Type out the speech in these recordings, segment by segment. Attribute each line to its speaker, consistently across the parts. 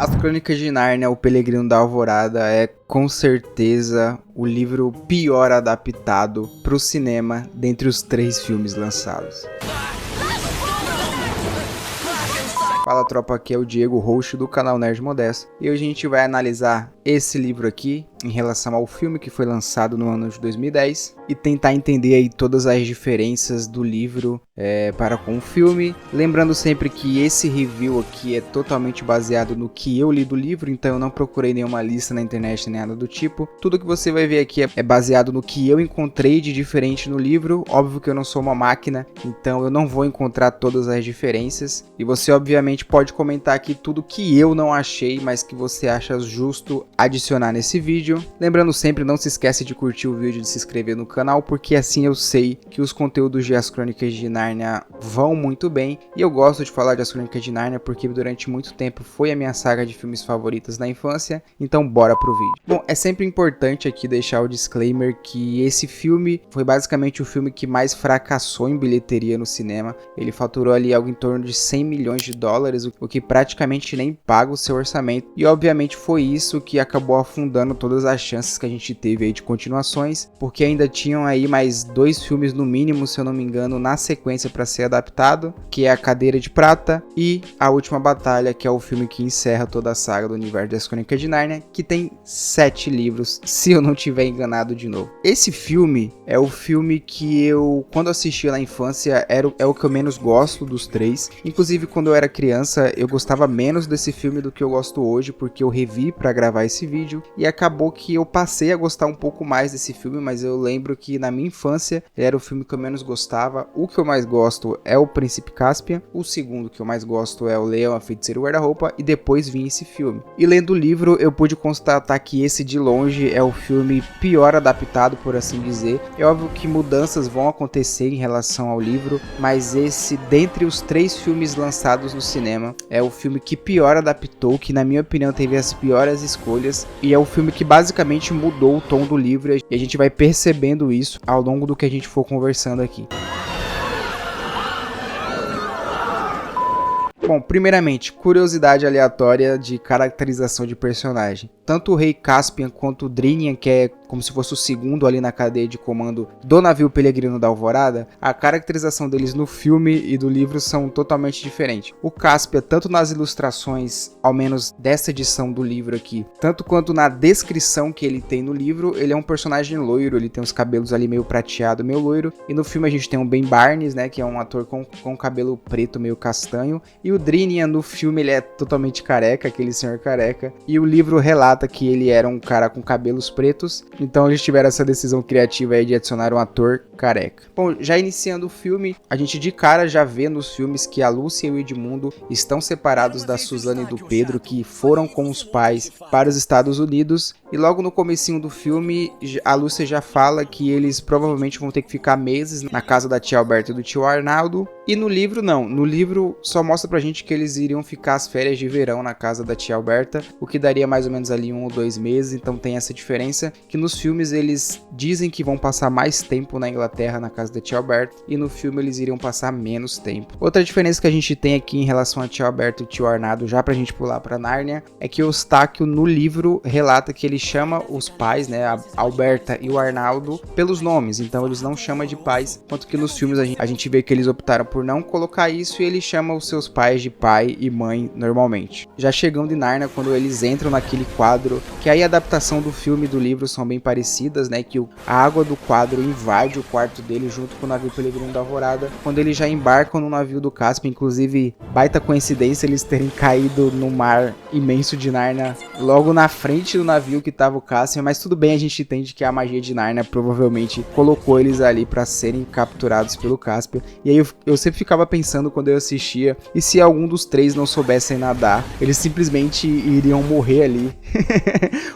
Speaker 1: As Crônicas de Nárnia, O Peregrino da Alvorada é com certeza o livro pior adaptado para o cinema dentre os 3 filmes lançados. Fala tropa, aqui é o Diego, host do canal Nerd Modesto, e hoje a gente vai analisar esse livro aqui em relação ao filme que foi lançado no ano de 2010 e tentar entender aí todas as diferenças do livro para com o filme. Lembrando sempre que esse review aqui é totalmente baseado no que eu li do livro, então eu não procurei nenhuma lista na internet nem nada do tipo. Tudo que você vai ver aqui é baseado no que eu encontrei de diferente no livro. Óbvio que eu não sou uma máquina, então eu não vou encontrar todas as diferenças, e você obviamente pode comentar aqui tudo que eu não achei, mas que você acha justo adicionar nesse vídeo. Lembrando sempre, não se esquece de curtir o vídeo e de se inscrever no canal, porque assim eu sei que os conteúdos de As Crônicas de Nárnia vão muito bem. E eu gosto de falar de As Crônicas de Nárnia porque durante muito tempo foi a minha saga de filmes favoritas na infância. Então bora pro vídeo. Bom, é sempre importante aqui deixar o disclaimer que esse filme foi basicamente o filme que mais fracassou em bilheteria no cinema. Ele faturou ali algo em torno de 100 milhões de dólares, o que praticamente nem paga o seu orçamento. E obviamente foi isso que acabou afundando todas as chances que a gente teve aí de continuações, porque ainda tinham aí mais 2 filmes no mínimo, se eu não me engano, na sequência para ser adaptado, que é A Cadeira de Prata e A Última Batalha, que é o filme que encerra toda a saga do universo das Crônicas de Nárnia, que tem 7 livros, se eu não tiver enganado de novo. Esse filme é o filme que eu, quando assisti na infância, é o que eu menos gosto dos 3. Inclusive, quando eu era criança, eu gostava menos desse filme do que eu gosto hoje, porque eu revi para gravar esse vídeo, e acabou que eu passei a gostar um pouco mais desse filme, mas eu lembro que na minha infância ele era o filme que eu menos gostava. O que eu mais gosto é O Príncipe Caspian, o segundo que eu mais gosto é O Leão, a Feiticeira e o Guarda-Roupa, e depois vinha esse filme. E lendo o livro, eu pude constatar que esse de longe é o filme pior adaptado, por assim dizer. É óbvio que mudanças vão acontecer em relação ao livro, mas esse, dentre os 3 filmes lançados no cinema, é o filme que pior adaptou, que na minha opinião teve as piores escolhas, e é o filme que basicamente mudou o tom do livro, e a gente vai percebendo isso ao longo do que a gente for conversando aqui. Bom, primeiramente, curiosidade aleatória de caracterização de personagem. Tanto o Rei Caspian quanto o Drinian, que é como se fosse o segundo ali na cadeia de comando do navio Peregrino da Alvorada, a caracterização deles no filme e do livro são totalmente diferentes. O Caspian, tanto nas ilustrações, ao menos dessa edição do livro aqui, tanto quanto na descrição que ele tem no livro, ele é um personagem loiro, ele tem os cabelos ali meio prateado, meio loiro, e no filme a gente tem o Ben Barnes, né, que é um ator com cabelo preto, meio castanho, e o Drinian no filme ele é totalmente careca, aquele senhor careca, e o livro relata que ele era um cara com cabelos pretos, então eles tiveram essa decisão criativa aí de adicionar um ator careca. Bom, já iniciando o filme, a gente de cara já vê nos filmes que a Lúcia e o Edmundo estão separados da Suzana e do Pedro, que foram com os pais para os Estados Unidos, e logo no comecinho do filme, a Lúcia já fala que eles provavelmente vão ter que ficar meses na casa da tia Alberta e do tio Arnaldo, e no livro não, no livro só mostra pra gente que eles iriam ficar as férias de verão na casa da tia Alberta, o que daria mais ou menos ali 1 ou 2 meses, então tem essa diferença, que nos filmes eles dizem que vão passar mais tempo na Inglaterra, na casa da tia Alberta, e no filme eles iriam passar menos tempo. Outra diferença que a gente tem aqui em relação a tia Alberta e o tio Arnaldo, já pra gente pular pra Nárnia, é que o Eustáquio no livro relata que ele chama os pais, né, a Alberta e o Arnaldo, pelos nomes, então eles não chamam de pais, enquanto que nos filmes a gente vê que eles optaram por não colocar isso, e ele chama os seus pais de pai e mãe normalmente. Já chegando em Nárnia, quando eles entram naquele quadro, que aí a adaptação do filme e do livro são bem parecidas, né, que a água do quadro invade o quarto dele junto com o navio Peregrino da Alvorada, quando eles já embarcam no navio do Caspian. Inclusive, baita coincidência eles terem caído no mar imenso de Nárnia, logo na frente do navio que tava o Caspian, mas tudo bem, a gente entende que a magia de Nárnia provavelmente colocou eles ali para serem capturados pelo Caspian. E aí eu sempre ficava pensando quando eu assistia, e se algum dos 3 não soubessem nadar, eles simplesmente iriam morrer ali.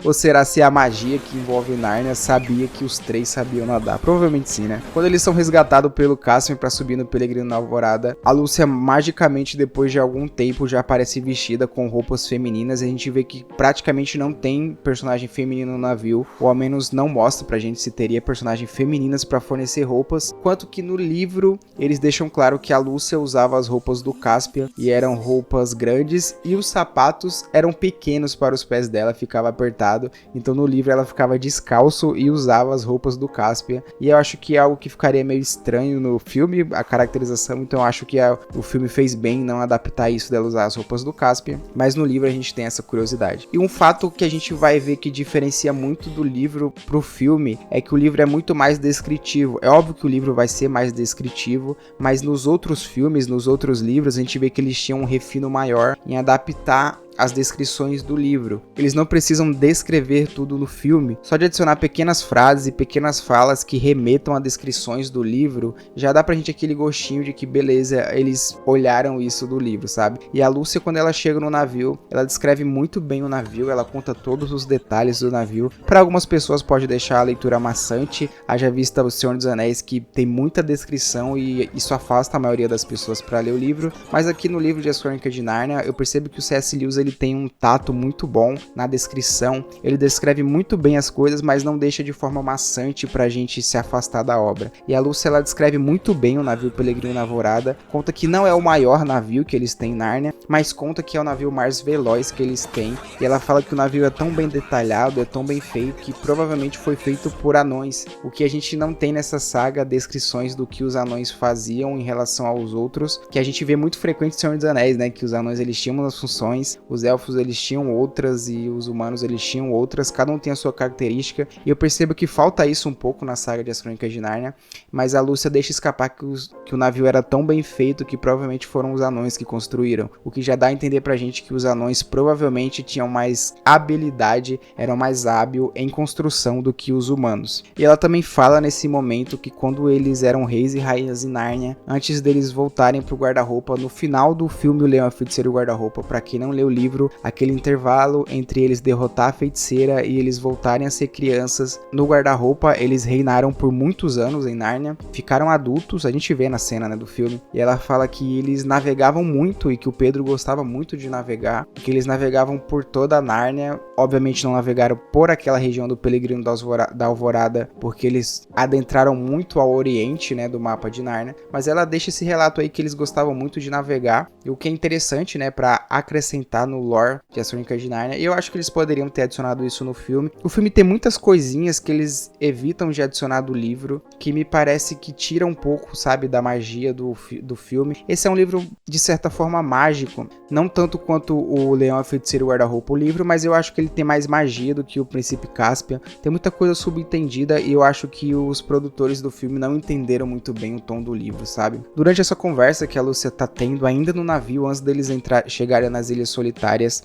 Speaker 1: Ou será se a magia que envolve Nárnia sabia que os 3 sabiam nadar? Provavelmente sim, né? Quando eles são resgatados pelo Caspian para subir no Peregrino da Alvorada, a Lúcia magicamente depois de algum tempo já aparece vestida com roupas femininas femininas, a gente vê que praticamente não tem personagem feminino no navio, ou ao menos não mostra pra gente se teria personagens femininas pra fornecer roupas, quanto que no livro eles deixam claro que a Lúcia usava as roupas do Caspian e eram roupas grandes e os sapatos eram pequenos para os pés dela, ficava apertado, então no livro ela ficava descalço e usava as roupas do Caspian, e eu acho que é algo que ficaria meio estranho no filme, a caracterização, então eu acho que o filme fez bem em não adaptar isso dela usar as roupas do Caspian, mas no livro a gente tem essa curiosidade. E um fato que a gente vai ver que diferencia muito do livro pro filme é que o livro é muito mais descritivo. É óbvio que o livro vai ser mais descritivo, mas nos outros filmes, nos outros livros, a gente vê que eles tinham um refino maior em adaptar as descrições do livro. Eles não precisam descrever tudo no filme, só de adicionar pequenas frases e pequenas falas que remetam a descrições do livro, já dá pra gente aquele gostinho de que beleza, eles olharam isso do livro, sabe? E a Lúcia, quando ela chega no navio, ela descreve muito bem o navio, ela conta todos os detalhes do navio. Para algumas pessoas pode deixar a leitura maçante, haja vista O Senhor dos Anéis, que tem muita descrição e isso afasta a maioria das pessoas para ler o livro, mas aqui no livro de As Crônicas de Nárnia, eu percebo que o C.S. Lewis ele tem um tato muito bom na descrição, ele descreve muito bem as coisas, mas não deixa de forma maçante pra gente se afastar da obra. E a Lúcia, ela descreve muito bem o navio Peregrino na Alvorada, conta que não é o maior navio que eles têm em Nárnia, mas conta que é o navio mais veloz que eles têm, e ela fala que o navio é tão bem detalhado, é tão bem feito, que provavelmente foi feito por anões, o que a gente não tem nessa saga, descrições do que os anões faziam em relação aos outros, que a gente vê muito frequente em Senhor dos Anéis, né, que os anões eles tinham umas funções, os elfos eles tinham outras e os humanos eles tinham outras, cada um tem a sua característica, e eu percebo que falta isso um pouco na saga de As Crônicas de Nárnia, mas a Lúcia deixa escapar que o navio era tão bem feito que provavelmente foram os anões que construíram, o que já dá a entender pra gente que os anões provavelmente tinham mais habilidade, eram mais hábil em construção do que os humanos. E ela também fala nesse momento que quando eles eram reis e rainhas em Nárnia, antes deles voltarem pro guarda-roupa, no final do filme O Leão, a Feiticeira e o Guarda-Roupa, pra quem não leu o livro, aquele intervalo entre eles derrotar a feiticeira e eles voltarem a ser crianças no guarda-roupa, eles reinaram por muitos anos em Nárnia, ficaram adultos, a gente vê na cena, né, do filme, e ela fala que eles navegavam muito e que o Pedro gostava muito de navegar, que eles navegavam por toda a Nárnia, obviamente não navegaram por aquela região do Peregrino da Alvorada, porque eles adentraram muito ao oriente, né, do mapa de Nárnia, mas ela deixa esse relato aí que eles gostavam muito de navegar, e o que é interessante, né, para acrescentar no lore de As Crônicas de Nárnia, e eu acho que eles poderiam ter adicionado isso no filme. O filme tem muitas coisinhas que eles evitam de adicionar do livro, que me parece que tira um pouco, sabe, da magia do filme. Esse é um livro, de certa forma, mágico, não tanto quanto o Leão, a Feiticeira e o Guarda-Roupa, o livro, mas eu acho que ele tem mais magia do que o Príncipe Caspian, tem muita coisa subentendida e eu acho que os produtores do filme não entenderam muito bem o tom do livro, sabe? Durante essa conversa que a Lúcia tá tendo ainda no navio, antes deles chegarem nas Ilhas Solitárias,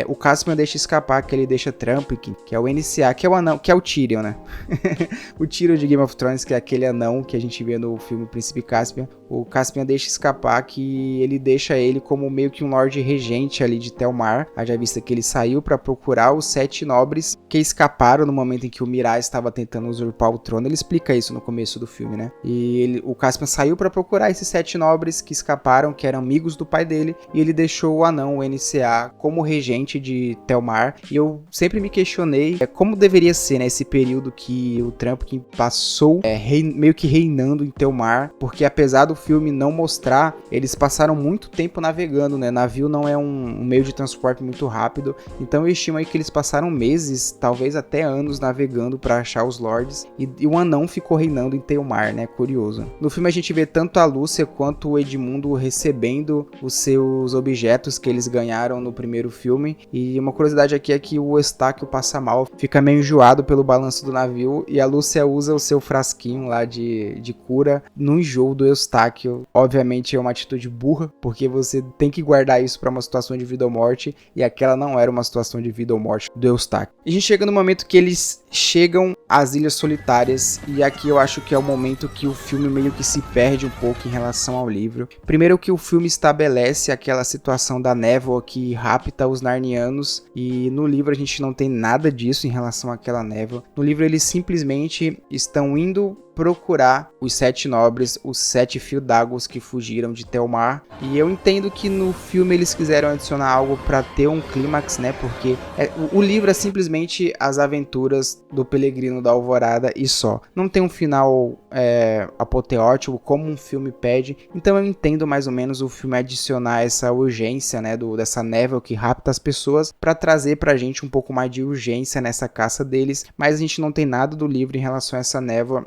Speaker 1: o Caspian deixa escapar que ele deixa Trumpkin, que é o NCA, que é o anão, que é o Tyrion, né? O Tyrion de Game of Thrones, que é aquele anão que a gente vê no filme Príncipe Caspian. O Caspian deixa escapar que ele deixa ele como meio que um Lorde Regente ali de Telmar, haja vista que ele saiu para procurar os 7 nobres que escaparam no momento em que o Mirai estava tentando usurpar o trono. Ele explica isso no começo do filme, né? E o Caspian saiu para procurar esses 7 nobres que escaparam, que eram amigos do pai dele, e ele deixou o anão, o NCA, como regente de Telmar. E eu sempre me questionei como deveria ser, né, esse período que o Trumpkin passou meio que reinando em Telmar, porque apesar do filme não mostrar, eles passaram muito tempo navegando, né? Navio não é um meio de transporte muito rápido, então eu estimo aí que eles passaram meses, talvez até anos navegando para achar os lords, e o anão ficou reinando em Telmar, né? Curioso. No filme a gente vê tanto a Lúcia quanto o Edmundo recebendo os seus objetos que eles ganharam no primeiro filme, e uma curiosidade aqui é que o Eustáquio passa mal, fica meio enjoado pelo balanço do navio, e a Lúcia usa o seu frasquinho lá de cura no enjoo do Eustáquio. Obviamente é uma atitude burra, porque você tem que guardar isso para uma situação de vida ou morte, e aquela não era uma situação de vida ou morte do Eustáquio. E a gente chega no momento que eles chegam às Ilhas Solitárias, e aqui eu acho que é o momento que o filme meio que se perde um pouco em relação ao livro. Primeiro que o filme estabelece aquela situação da névoa que rapta os narnianos, e no livro a gente não tem nada disso em relação àquela névoa. No livro eles simplesmente estão indo procurar os 7 nobres, os 7 fio-d'águas que fugiram de Telmar. E eu entendo que no filme eles quiseram adicionar algo para ter um clímax, né? Porque o livro é simplesmente as aventuras do Pelegrino da Alvorada e só. Não tem um final apoteótico como um filme pede. Então eu entendo mais ou menos o filme adicionar essa urgência, né? Dessa névoa que rapta as pessoas, para trazer pra gente um pouco mais de urgência nessa caça deles. Mas a gente não tem nada do livro em relação a essa névoa.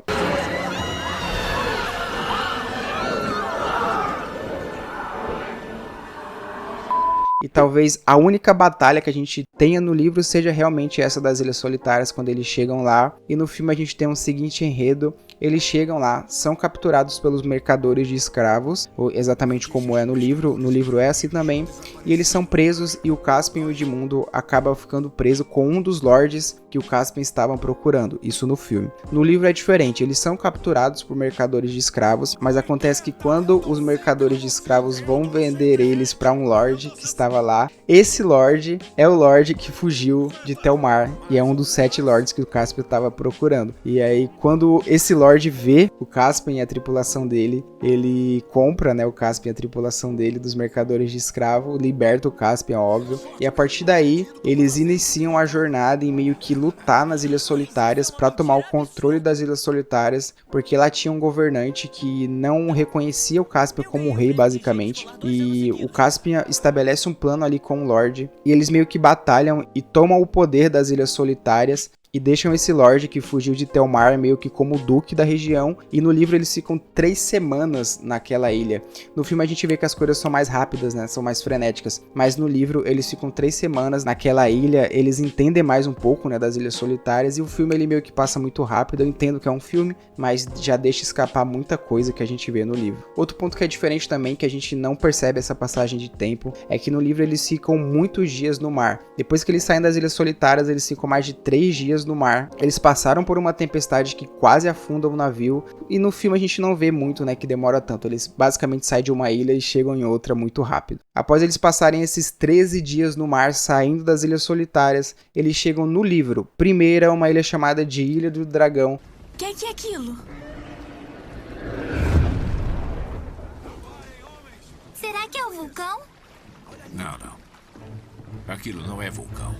Speaker 1: E talvez a única batalha que a gente tenha no livro seja realmente essa das Ilhas Solitárias, quando eles chegam lá. E no filme a gente tem um seguinte enredo: eles chegam lá, são capturados pelos mercadores de escravos, exatamente como é no livro é assim também, e eles são presos, e o Caspian e o Edmundo acabam ficando preso com um dos lords que o Caspian estavam procurando, isso no filme. No livro é diferente, eles são capturados por mercadores de escravos, mas acontece que quando os mercadores de escravos vão vender eles para um lord que estava lá, esse lord é o lord que fugiu de Telmar, e é um dos 7 lords que o Caspian estava procurando. E aí quando esse lord vê o Caspian e a tripulação dele, ele compra, né, o Caspian e a tripulação dele dos mercadores de escravo, liberta o Caspian, óbvio, e a partir daí eles iniciam a jornada em meio que lutar nas Ilhas Solitárias para tomar o controle das Ilhas Solitárias, porque lá tinha um governante que não reconhecia o Caspian como rei, basicamente, e o Caspian estabelece um plano ali com o Lorde, e eles meio que batalham e tomam o poder das Ilhas Solitárias, e deixam esse Lorde que fugiu de Telmar meio que como duque da região, e no livro eles ficam 3 semanas naquela ilha. No filme a gente vê que as coisas são mais rápidas, né, são mais frenéticas, mas no livro eles ficam 3 semanas naquela ilha, eles entendem mais um pouco, né, das Ilhas Solitárias, e o filme ele meio que passa muito rápido. Eu entendo que é um filme, mas já deixa escapar muita coisa que a gente vê no livro. Outro ponto que é diferente também, que a gente não percebe essa passagem de tempo, é que no livro eles ficam muitos dias no mar. Depois que eles saem das Ilhas Solitárias, eles ficam mais de 3 dias no mar. Eles passaram por uma tempestade que quase afunda o navio, e no filme a gente não vê muito, né, que demora tanto. Eles basicamente saem de uma ilha e chegam em outra muito rápido. Após eles passarem esses 13 dias no mar saindo das Ilhas Solitárias, eles chegam no livro. Primeiro é uma ilha chamada de Ilha do Dragão.
Speaker 2: Que é aquilo? Será que é o vulcão?
Speaker 3: Não. Aquilo não é vulcão.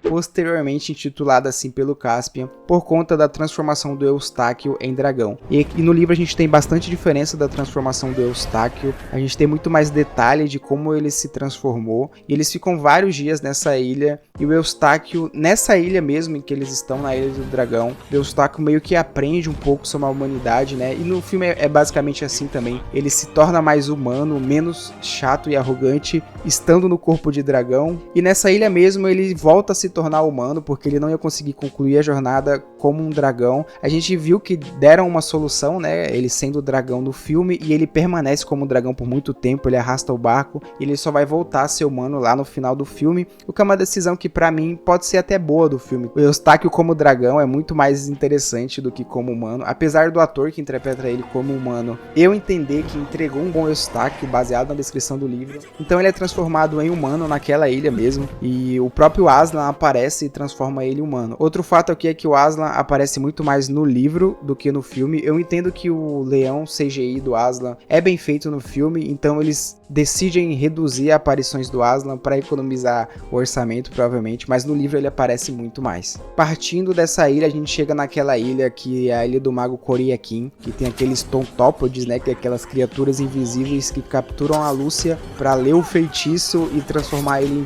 Speaker 1: Posteriormente intitulada assim pelo Caspian, por conta da transformação do Eustáquio em dragão. E no livro a gente tem bastante diferença da transformação do Eustáquio, a gente tem muito mais detalhe de como ele se transformou, e eles ficam vários dias nessa ilha, e o Eustáquio, nessa ilha mesmo em que eles estão, na Ilha do Dragão, o Eustáquio meio que aprende um pouco sobre a humanidade, né, e no filme é basicamente assim também, ele se torna mais humano, menos chato e arrogante, estando no corpo de dragão, e nessa ilha mesmo ele volta a se tornar humano, porque ele não ia conseguir concluir a jornada como um dragão. A gente viu que deram uma solução, né, ele sendo o dragão no filme, e ele permanece como dragão por muito tempo, ele arrasta o barco, e ele só vai voltar a ser humano lá no final do filme, o que é uma decisão que pra mim pode ser até boa do filme. O Eustáquio como dragão é muito mais interessante do que como humano, apesar do ator que interpreta ele como humano eu entender que entregou um bom Eustáquio baseado na descrição do livro. Então ele é transformado em humano naquela ilha mesmo, e o próprio Aslan aparece e transforma ele em humano. Outro fato aqui é que o Aslan aparece muito mais no livro do que no filme. Eu entendo que o leão CGI do Aslan é bem feito no filme, então eles decidem reduzir as aparições do Aslan para economizar o orçamento, provavelmente, mas no livro ele aparece muito mais. Partindo dessa ilha, a gente chega naquela ilha que é a ilha do mago Coriakin, que tem aqueles tontópodes, né, que é aquelas criaturas invisíveis que capturam a Lúcia para ler o feitiço e transformar ele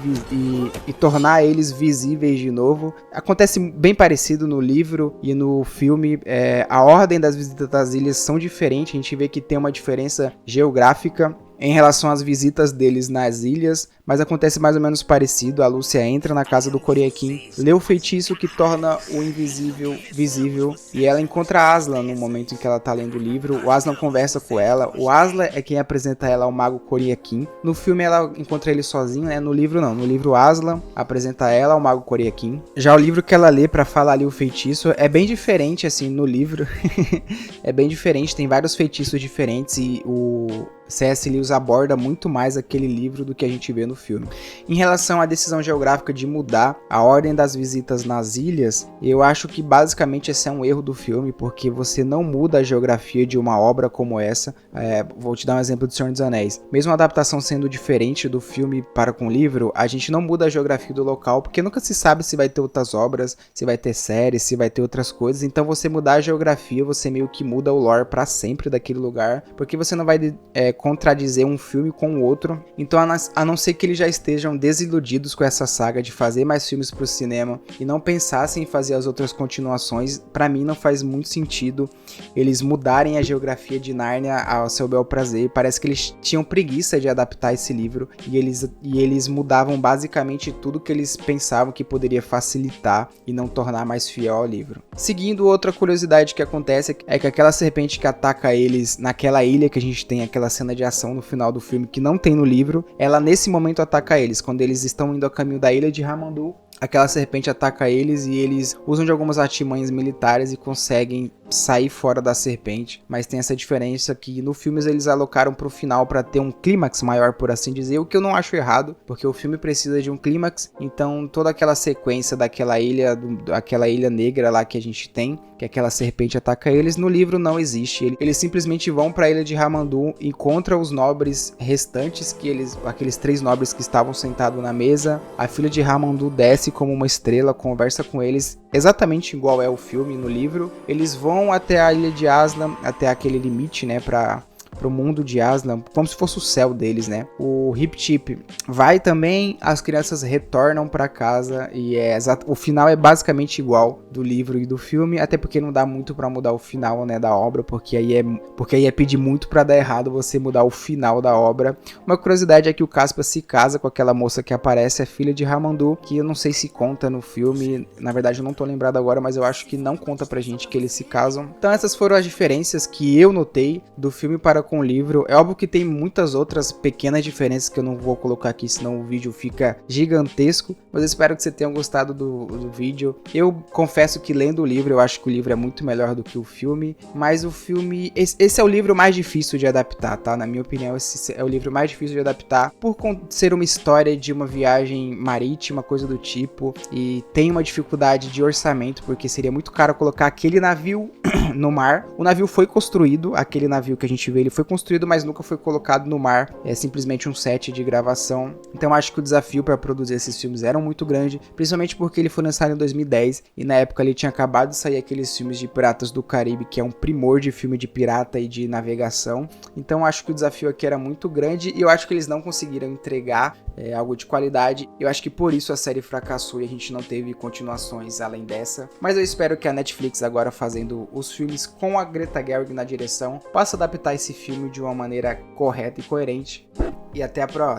Speaker 1: e tornar eles visíveis de novo. Acontece bem parecido no livro e no filme. A ordem das visitas das ilhas são diferentes, a gente vê que tem uma diferença geográfica em relação às visitas deles nas ilhas, mas acontece mais ou menos parecido. A Lúcia entra na casa do Coriakin, lê o feitiço que torna o invisível visível, e ela encontra Aslan no momento em que ela tá lendo o livro. O Aslan conversa com ela, o Aslan é quem apresenta ela ao mago Coriakin. No filme ela encontra ele sozinho, né? No livro não, no livro Aslan apresenta ela ao mago Coriakin. Já o livro que ela lê pra falar ali o feitiço é bem diferente, assim, no livro. É bem diferente, tem vários feitiços diferentes, e o C.S. Lewis Cruise aborda muito mais aquele livro do que a gente vê no filme. Em relação à decisão geográfica de mudar a ordem das visitas nas ilhas, eu acho que basicamente esse é um erro do filme, porque você não muda a geografia de uma obra como essa. Vou te dar um exemplo de Senhor dos Anéis. Mesmo a adaptação sendo diferente do filme para com o livro, a gente não muda a geografia do local, porque nunca se sabe se vai ter outras obras, se vai ter séries, se vai ter outras coisas. Então você mudar a geografia, você meio que muda o lore para sempre daquele lugar, porque você não vai contradizer um filme com o outro. Então a não ser que eles já estejam desiludidos com essa saga de fazer mais filmes para o cinema e não pensassem em fazer as outras continuações, para mim não faz muito sentido eles mudarem a geografia de Nárnia ao seu bel prazer. Parece que eles tinham preguiça de adaptar esse livro e eles mudavam basicamente tudo que eles pensavam que poderia facilitar e não tornar mais fiel ao livro. Seguindo, outra curiosidade que acontece é que aquela serpente que ataca eles naquela ilha que a gente tem aquela cena de ação no final do filme que não tem no livro, ela nesse momento ataca eles, quando eles estão indo a caminho da ilha de Ramandu. Aquela serpente ataca eles e eles usam de algumas artimanhas militares e conseguem sair fora da serpente, mas tem essa diferença que no filme eles alocaram pro final para ter um clímax maior, por assim dizer, o que eu não acho errado, porque o filme precisa de um clímax. Então toda aquela sequência daquela ilha, aquela ilha negra lá que a gente tem, que aquela serpente ataca eles, no livro não existe. Eles simplesmente vão para a ilha de Ramandu, encontram os nobres restantes, aqueles 3 nobres que estavam sentados na mesa. A filha de Ramandu desce como uma estrela, conversa com eles exatamente igual é o filme no livro. Eles vão até a ilha de Aslan, até aquele limite, né, pro mundo de Aslan, como se fosse o céu deles, né? O Hip-Chip vai também, as crianças retornam para casa e o final é basicamente igual do livro e do filme, até porque não dá muito para mudar o final, né, da obra, porque aí é pedir muito para dar errado você mudar o final da obra. Uma curiosidade é que o Caspian se casa com aquela moça que aparece, a filha de Ramandu, que eu não sei se conta no filme, na verdade eu não tô lembrado agora, mas eu acho que não conta pra gente que eles se casam. Então essas foram as diferenças que eu notei do filme para com o livro. É óbvio que tem muitas outras pequenas diferenças que eu não vou colocar aqui, senão o vídeo fica gigantesco, mas eu espero que você tenha gostado do vídeo. Eu confesso que lendo o livro, eu acho que o livro é muito melhor do que o filme, mas o filme, esse é o livro mais difícil de adaptar, tá? Na minha opinião, esse é o livro mais difícil de adaptar, por ser uma história de uma viagem marítima, coisa do tipo, e tem uma dificuldade de orçamento, porque seria muito caro colocar aquele navio no mar. O navio foi construído, aquele navio que a gente vê, ele foi construído, mas nunca foi colocado no mar, é simplesmente um set de gravação. Então acho que o desafio para produzir esses filmes era muito grande, principalmente porque ele foi lançado em 2010 e na época ele tinha acabado de sair aqueles filmes de Piratas do Caribe, que é um primor de filme de pirata e de navegação. Então acho que o desafio aqui era muito grande e eu acho que eles não conseguiram entregar algo de qualidade. Eu acho que por isso a série fracassou e a gente não teve continuações além dessa. Mas eu espero que a Netflix, agora fazendo os filmes com a Greta Gerwig na direção, possa adaptar esse filme de uma maneira correta e coerente. E até a próxima!